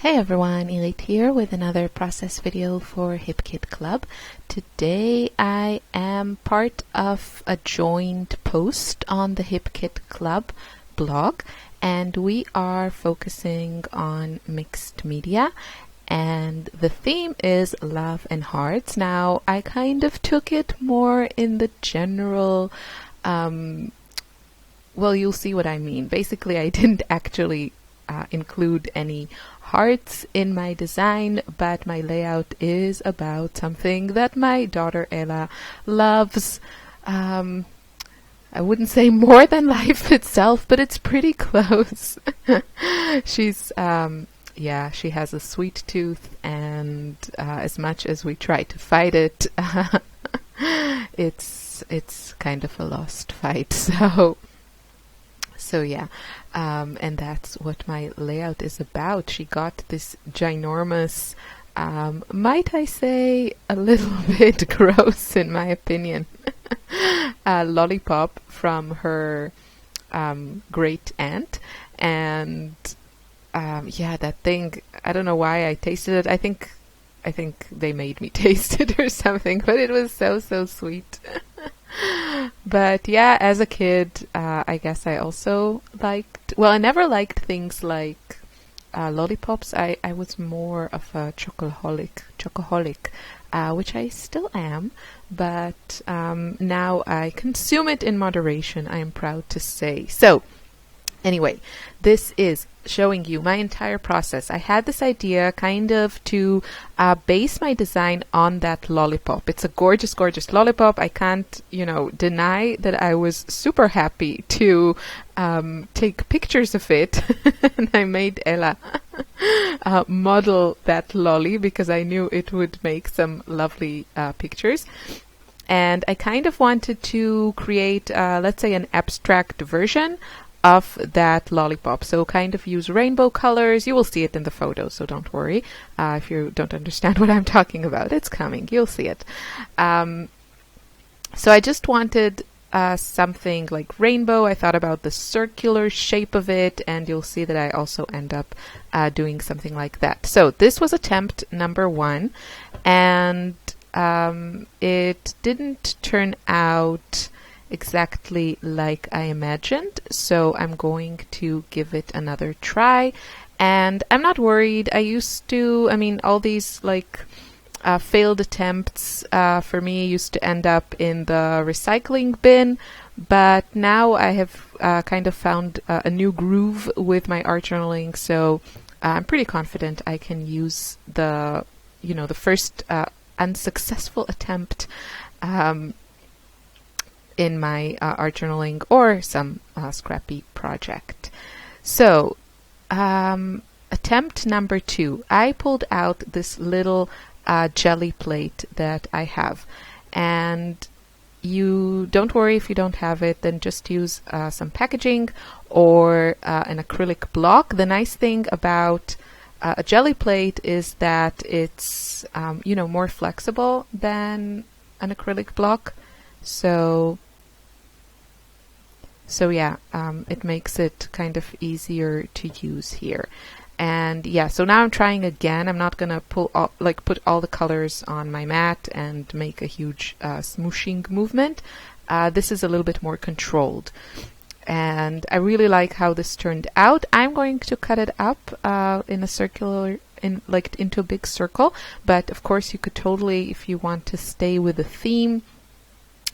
Hey everyone, Elite here with another process video for HipKit Club. Today I am part of a joint post on the HipKit Club blog, and we are focusing on mixed media, and the theme is love and hearts. Now I kind of took it more in the general, well, you'll see what I mean. Basically, I didn't actually include any hearts in my design, but my layout is about something that my daughter Ella loves. I wouldn't say more than life itself, but it's pretty close. She's yeah, she has a sweet tooth, and as much as we try to fight it, it's kind of a lost fight. So yeah, and that's what my layout is about. She got this ginormous, might I say, a little bit gross in my opinion, lollipop from her great aunt, and yeah, that thing, I don't know why I tasted it. I think they made me taste it or something, but it was so sweet. But yeah, as a kid, I guess I also liked, well, I never liked things like lollipops. I was more of a chocoholic, which I still am, but now I consume it in moderation, I am proud to say. So anyway, this is showing you my entire process. I had this idea kind of to base my design on that lollipop. It's a gorgeous lollipop. I can't, deny that I was super happy to take pictures of it. And I made Ella model that lolly because I knew it would make some lovely pictures. And I kind of wanted to create, let's say, an abstract version of that lollipop. So kind of use rainbow colors. You will see it in the photo, so don't worry. If you don't understand what I'm talking about, it's coming. You'll see it. So I just wanted something like rainbow. I thought about the circular shape of it, and you'll see that I also end up doing something like that. So this was attempt number 1, and it didn't turn out exactly like I imagined, so I'm going to give it another try, and I'm not worried. All these failed attempts for me used to end up in the recycling bin, but now I have kind of found a new groove with my art journaling, so I'm pretty confident I can use the first unsuccessful attempt in my art journaling or some scrappy project. So attempt number 2, I pulled out this little jelly plate that I have, and you don't worry if you don't have it, then just use some packaging or an acrylic block. The nice thing about a jelly plate is that it's more flexible than an acrylic block, so yeah, it makes it kind of easier to use here. And yeah, so now I'm trying again. I'm not gonna put all the colors on my mat and make a huge smooshing movement. This is a little bit more controlled, and I really like how this turned out. I'm going to cut it up in a circular, into a big circle. But of course, you could totally, if you want to stay with the theme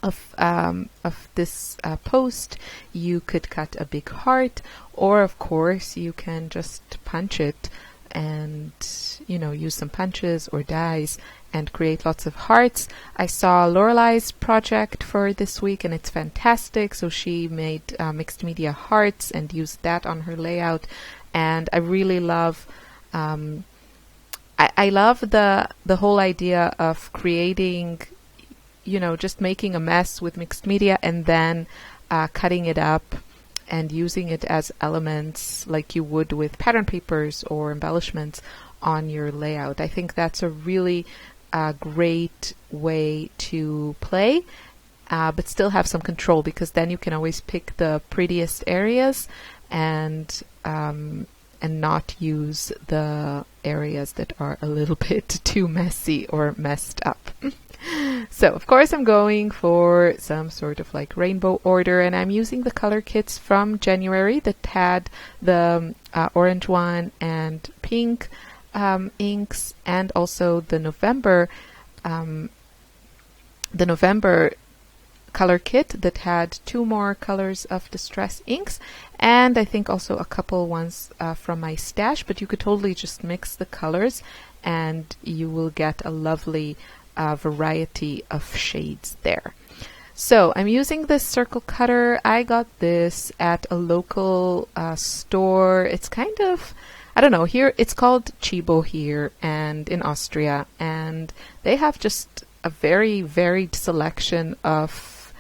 of this post, you could cut a big heart, or of course you can just punch it and use some punches or dies and create lots of hearts. I saw Lorelai's project for this week, and it's fantastic. So she made mixed media hearts and used that on her layout, and I really love I love the whole idea of creating, just making a mess with mixed media and then cutting it up and using it as elements like you would with pattern papers or embellishments on your layout. I think that's a really great way to play, but still have some control, because then you can always pick the prettiest areas and and not use the areas that are a little bit too messy or messed up. So of course I'm going for some sort of like rainbow order, and I'm using the color kits from January that had the orange one and pink inks, and also the November color kit that had 2 more colors of distress inks, and I think also a couple ones from my stash, but you could totally just mix the colors and you will get a lovely variety of shades there. So I'm using this circle cutter. I got this at a local store. It's kind of, I don't know, here it's called Chibo here and in Austria, and they have just a very varied selection of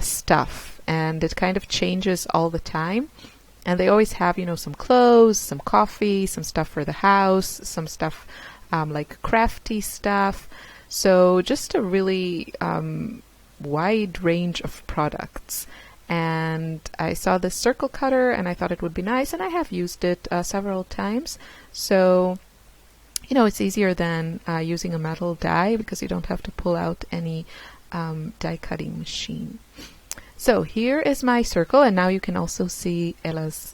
stuff, and it kind of changes all the time. And they always have, you know, some clothes, some coffee, some stuff for the house, some stuff like crafty stuff. So just a really wide range of products. And I saw this circle cutter and I thought it would be nice, and I have used it several times. So, you know, it's easier than using a metal die because you don't have to pull out any die cutting machine. So here is my circle, and now you can also see Ella's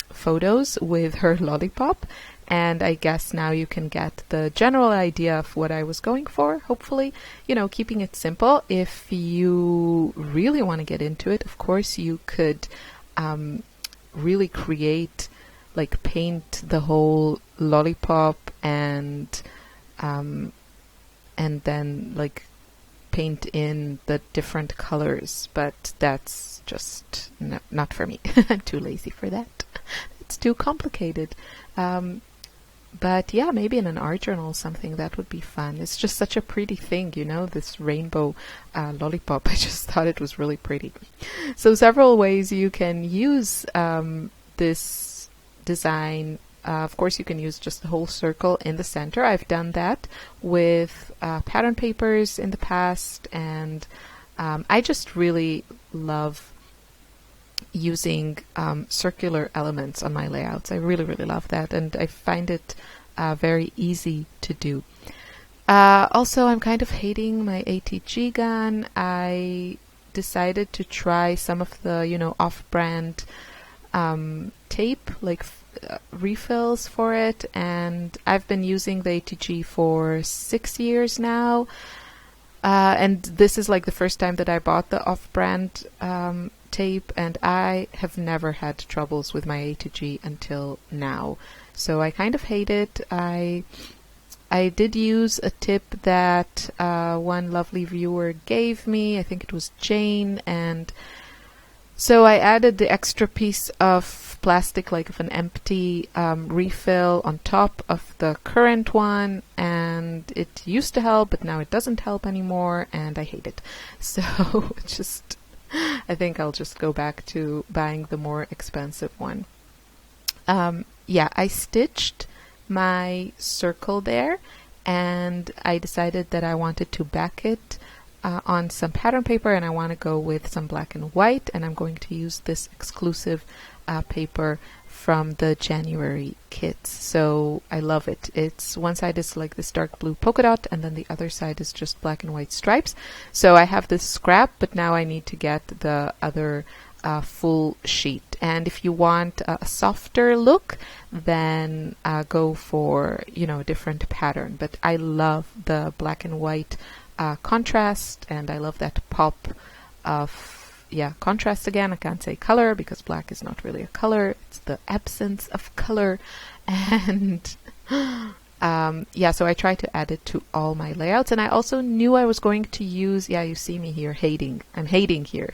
photos with her lollipop, and I guess now you can get the general idea of what I was going for, hopefully, you know, keeping it simple. If you really want to get into it, of course you could really create, like paint the whole lollipop and then like paint in the different colors, but that's just not for me. I'm too lazy for that. It's too complicated. But yeah, maybe in an art journal or something, that would be fun. It's just such a pretty thing, you know, this rainbow lollipop. I just thought it was really pretty. So several ways you can use this design. Of course, you can use just the whole circle in the center. I've done that with pattern papers in the past, and I just really love using circular elements on my layouts. I really, really love that, and I find it very easy to do. Also, I'm kind of hating my ATG gun. I decided to try some of the, you know, off-brand tape, like refills for it, and I've been using the ATG for 6 years now, and this is like the first time that I bought the off-brand tape, and I have never had troubles with my ATG until now, so I kind of hate it. I did use a tip that one lovely viewer gave me. I think it was Jane, and so I added the extra piece of plastic, like of an empty refill on top of the current one, and it used to help, but now it doesn't help anymore, and I hate it. So just, I think I'll just go back to buying the more expensive one. Yeah, I stitched my circle there, and I decided that I wanted to back it on some pattern paper, and I want to go with some black and white, and I'm going to use this exclusive paper from the January kits. So I love it. It's one side is like this dark blue polka dot, and then the other side is just black and white stripes. So I have this scrap, but now I need to get the other full sheet. And if you want a softer look, then go for, you know, a different pattern. But I love the black and white contrast, and I love that pop of, yeah, contrast again. I can't say color because black is not really a color. It's the absence of color. And yeah, so I try to add it to all my layouts. And I also knew I was going to use, yeah, you see me here hating. I'm hating here.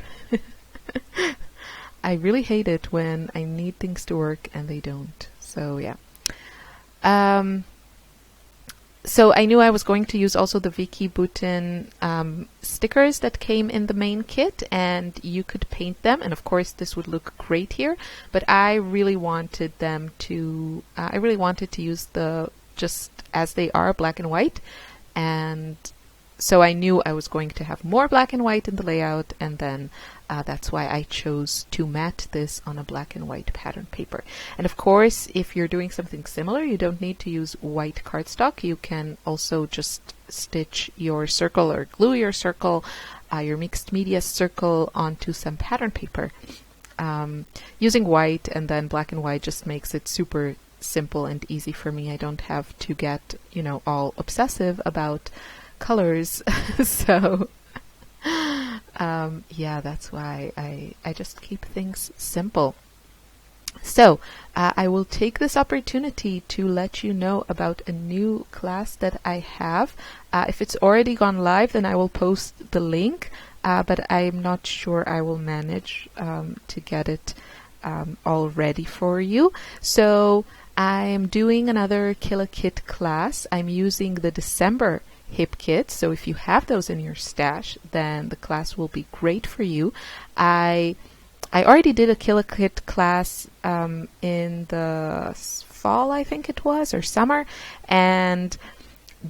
I really hate it when I need things to work and they don't. So yeah. So I knew I was going to use also the Vicky Boutin stickers that came in the main kit, and you could paint them, and of course this would look great here, but I really wanted them to, I really wanted to use the just as they are, black and white, and so I knew I was going to have more black and white in the layout, and then that's why I chose to mat this on a black and white pattern paper. And of course, if you're doing something similar, you don't need to use white cardstock. You can also just stitch your circle or glue your circle, your mixed media circle onto some pattern paper. Using white and then black and white just makes it super simple and easy for me. I don't have to get, all obsessive about colors. So yeah, that's why I just keep things simple. So I will take this opportunity to let you know about a new class that I have. If it's already gone live, then I will post the link, but I'm not sure I will manage to get it all ready for you. So I'm doing another Kill a Kit class. I'm using the December hip kits, so if you have those in your stash, then the class will be great for you. I already did a Kill a Kit class in the fall, I think it was, or summer, and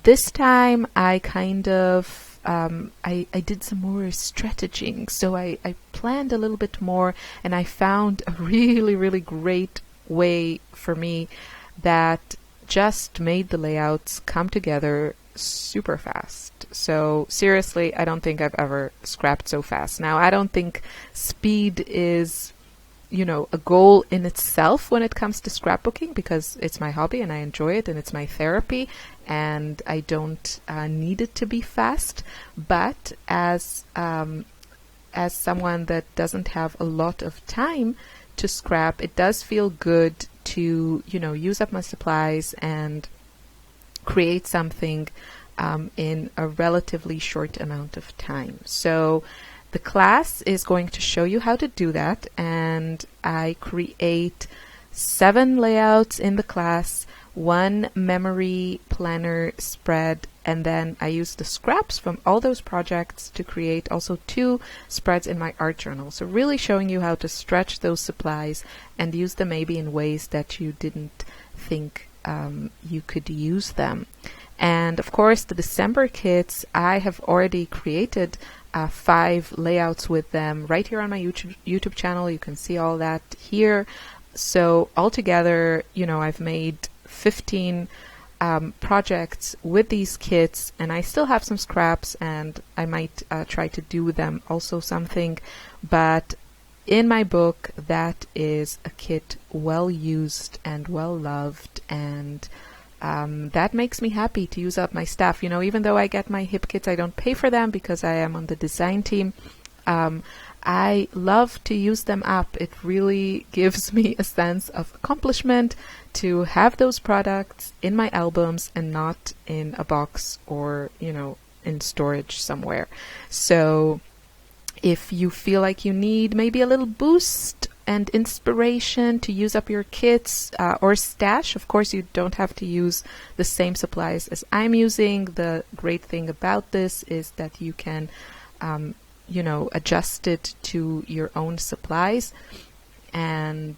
this time I kind of I did some more strategizing, so I planned a little bit more, and I found a really great way for me that just made the layouts come together super fast. So seriously, I don't think I've ever scrapped so fast. Now, I don't think speed is, a goal in itself when it comes to scrapbooking, because it's my hobby and I enjoy it and it's my therapy, and I don't need it to be fast. But as someone that doesn't have a lot of time to scrap, it does feel good to, use up my supplies and create something in a relatively short amount of time. So the class is going to show you how to do that, and I create 7 layouts in the class, 1 memory planner spread, and then I use the scraps from all those projects to create also 2 spreads in my art journal. So really showing you how to stretch those supplies and use them maybe in ways that you didn't think you could use them. And of course, the December kits, I have already created 5 layouts with them right here on my YouTube channel. You can see all that here. So altogether, I've made 15 projects with these kits, and I still have some scraps, and I might try to do with them also something. But in my book, that is a kit well used and well loved, and that makes me happy to use up my stuff. Even though I get my hip kits, I don't pay for them because I am on the design team. I love to use them up. It really gives me a sense of accomplishment to have those products in my albums and not in a box or, in storage somewhere. So if you feel like you need maybe a little boost and inspiration to use up your kits or stash, of course you don't have to use the same supplies as I'm using. The great thing about this is that you can adjust it to your own supplies and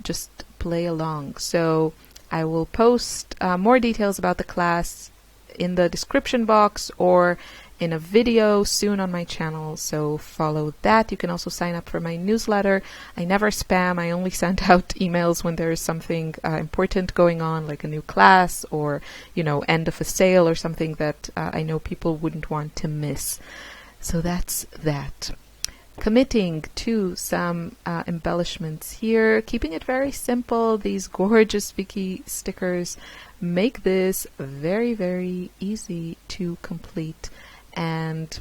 just play along. So I will post more details about the class in the description box or in a video soon on my channel, so follow that. You can also sign up for my newsletter. I never spam. I only send out emails when there is something important going on, like a new class or, end of a sale or something that I know people wouldn't want to miss. So that's that. Committing to some embellishments here, keeping it very simple. These gorgeous Vicky stickers make this very easy to complete. And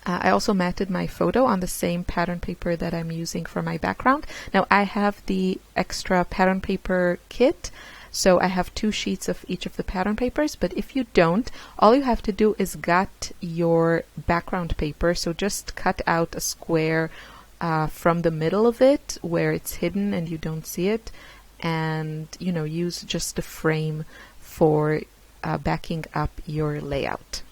I also matted my photo on the same pattern paper that I'm using for my background. Now I have the extra pattern paper kit, so I have 2 sheets of each of the pattern papers, but if you don't, all you have to do is gut your background paper. So just cut out a square from the middle of it where it's hidden and you don't see it, and use just a frame for backing up your layout.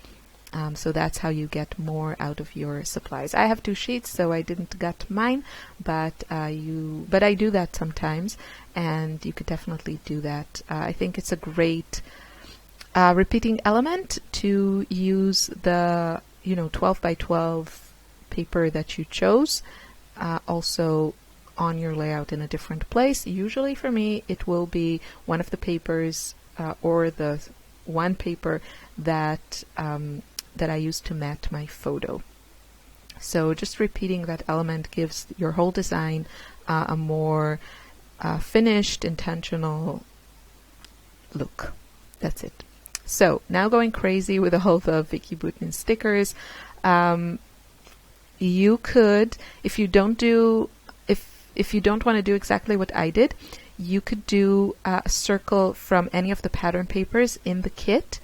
So that's how you get more out of your supplies. I have 2 sheets, so I didn't gut mine, but I do that sometimes, and you could definitely do that. I think it's a great repeating element to use the 12 by 12 paper that you chose, also on your layout in a different place. Usually for me it will be one of the papers or the one paper that that I use to mat my photo. So just repeating that element gives your whole design a more finished, intentional look. That's it. So now going crazy with all the Vicky Butin stickers. You could, if you don't want to do exactly what I did, you could do a circle from any of the pattern papers in the kit,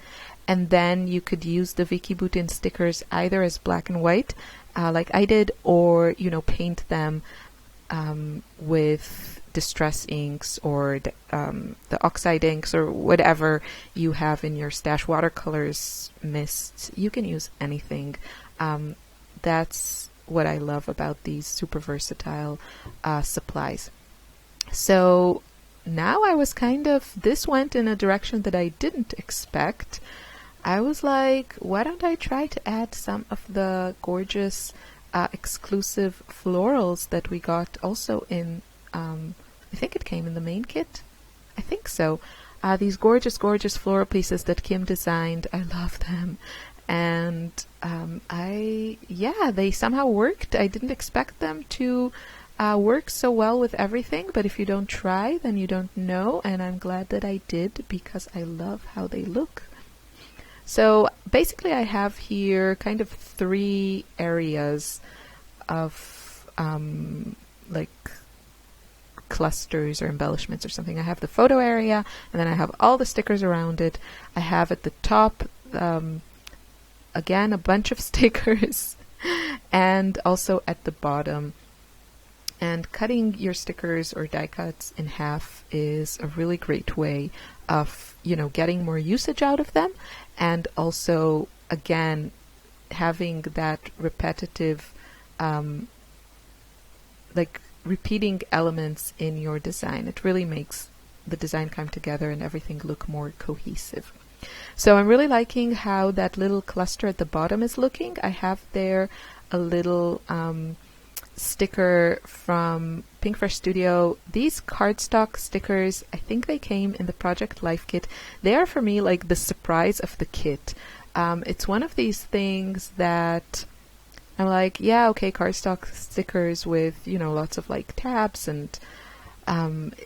and then you could use the Vicky Butin stickers either as black and white, like I did, or paint them with distress inks or the oxide inks or whatever you have in your stash, watercolors, mists. You can use anything. That's what I love about these super versatile supplies. So now I was this went in a direction that I didn't expect. I was like, why don't I try to add some of the gorgeous exclusive florals that we got also in, I think it came in the main kit. I think so. These gorgeous, gorgeous floral pieces that Kim designed. I love them. And they somehow worked. I didn't expect them to work so well with everything, but if you don't try, then you don't know, and I'm glad that I did because I love how they look. So basically I have here kind of 3 areas of like clusters or embellishments or something. I have the photo area, and then I have all the stickers around it. I have at the top again a bunch of stickers and also at the bottom. And cutting your stickers or die cuts in half is a really great way of getting more usage out of them, and also again having that repetitive like repeating elements in your design. It really makes the design come together and everything look more cohesive. So I'm really liking how that little cluster at the bottom is looking. I have there a little sticker from Pinkfresh Studio. These cardstock stickers, I think they came in the Project Life kit. They are for me like the surprise of the kit. It's one of these things that I'm like, yeah, okay, cardstock stickers with, lots of like tabs, and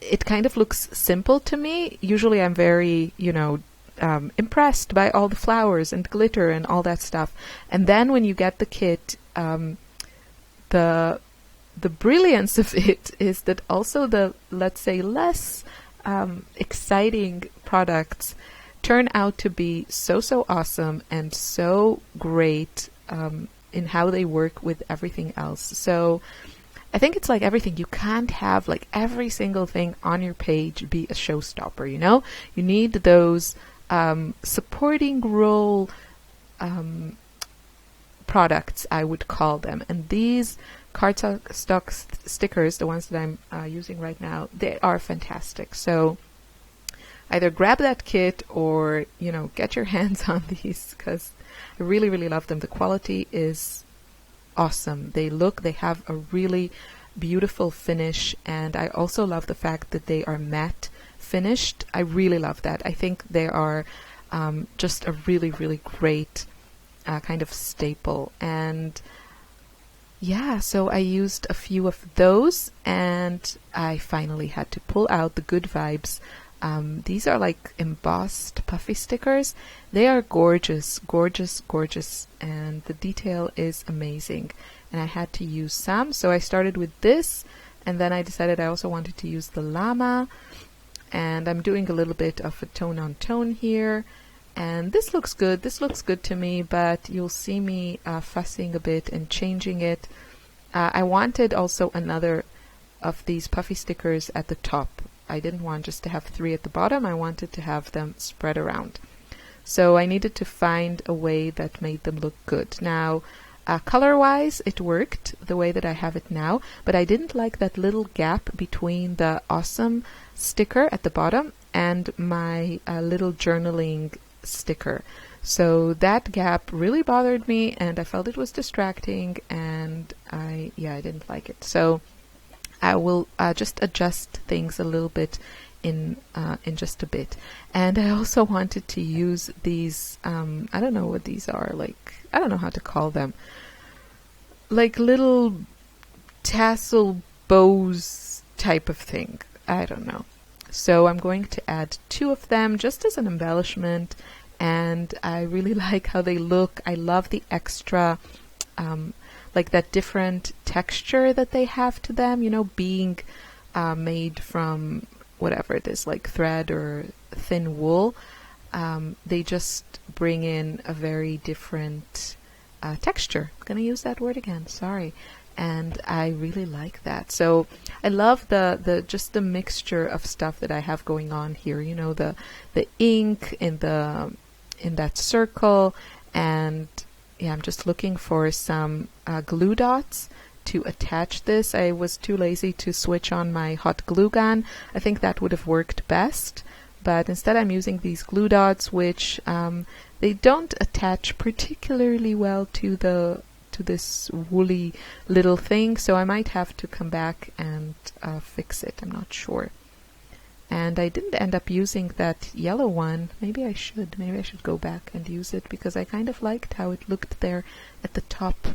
it kind of looks simple to me. Usually I'm very, impressed by all the flowers and glitter and all that stuff. And then when you get the kit, the brilliance of it is that also the, let's say, less exciting products turn out to be so awesome and so great in how they work with everything else. So I think it's like everything. You can't have like every single thing on your page be a showstopper, You need those supporting role products, I would call them. And these cardstock stickers, the ones that I'm using right now, they are fantastic. So either grab that kit or, get your hands on these, because I really, really love them. The quality is awesome. They have a really beautiful finish, and I also love the fact that they are matte finished. I really love that. I think they are just a really, really great kind of staple. And yeah, so I used a few of those, and I finally had to pull out the Good Vibes. These are like embossed puffy stickers. They are gorgeous, gorgeous, gorgeous, and the detail is amazing. And I had to use some, so I started with this, and then I decided I also wanted to use the llama, and I'm doing a little bit of a tone on tone here. And this looks good. This looks good to me, but you'll see me fussing a bit and changing it. I wanted also another of these puffy stickers at the top. I didn't want just to have 3 at the bottom. I wanted to have them spread around. So I needed to find a way that made them look good. Now, color-wise, it worked the way that I have it now, but I didn't like that little gap between the awesome sticker at the bottom and my little journaling sticker. So that gap really bothered me, and I felt it was distracting, and I didn't like it. So I will just adjust things a little bit in just a bit. And I also wanted to use these, I don't know what these are, like, I don't know how to call them, like little tassel bows type of thing. I don't know. So I'm going to add 2 of them just as an embellishment, and I really like how they look. I love the extra, like that different texture that they have to them, you know, being made from whatever it is, like thread or thin wool. They just bring in a very different texture. I'm going to use that word again, sorry. And I really like that. So I love the just the mixture of stuff that I have going on here. You know, the ink in that circle, and yeah, I'm just looking for some glue dots to attach this. I was too lazy to switch on my hot glue gun. I think that would have worked best, but instead I'm using these glue dots, which they don't attach particularly well to this woolly little thing, so I might have to come back and fix it. I'm not sure. And I didn't end up using that yellow one. Maybe I should go back and use it, because I kind of liked how it looked there at the top.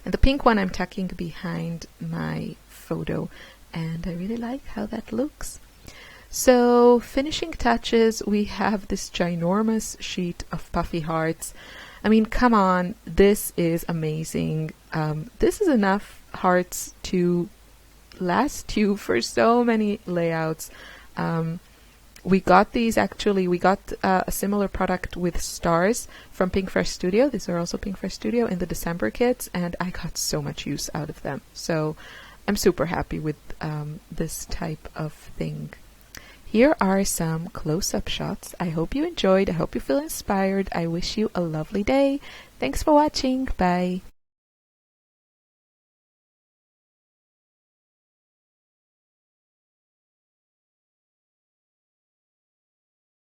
And the pink one I'm tucking behind my photo, and I really like how that looks. So finishing touches, we have this ginormous sheet of puffy hearts. I mean, come on, this is amazing. This is enough hearts to last you for so many layouts. We got these actually, we got a similar product with stars from Pinkfresh Studio. These are also Pinkfresh Studio in the December kits, and I got so much use out of them. So I'm super happy with this type of thing. Here are some close-up shots. I hope you enjoyed. I hope you feel inspired. I wish you a lovely day. Thanks for watching. Bye.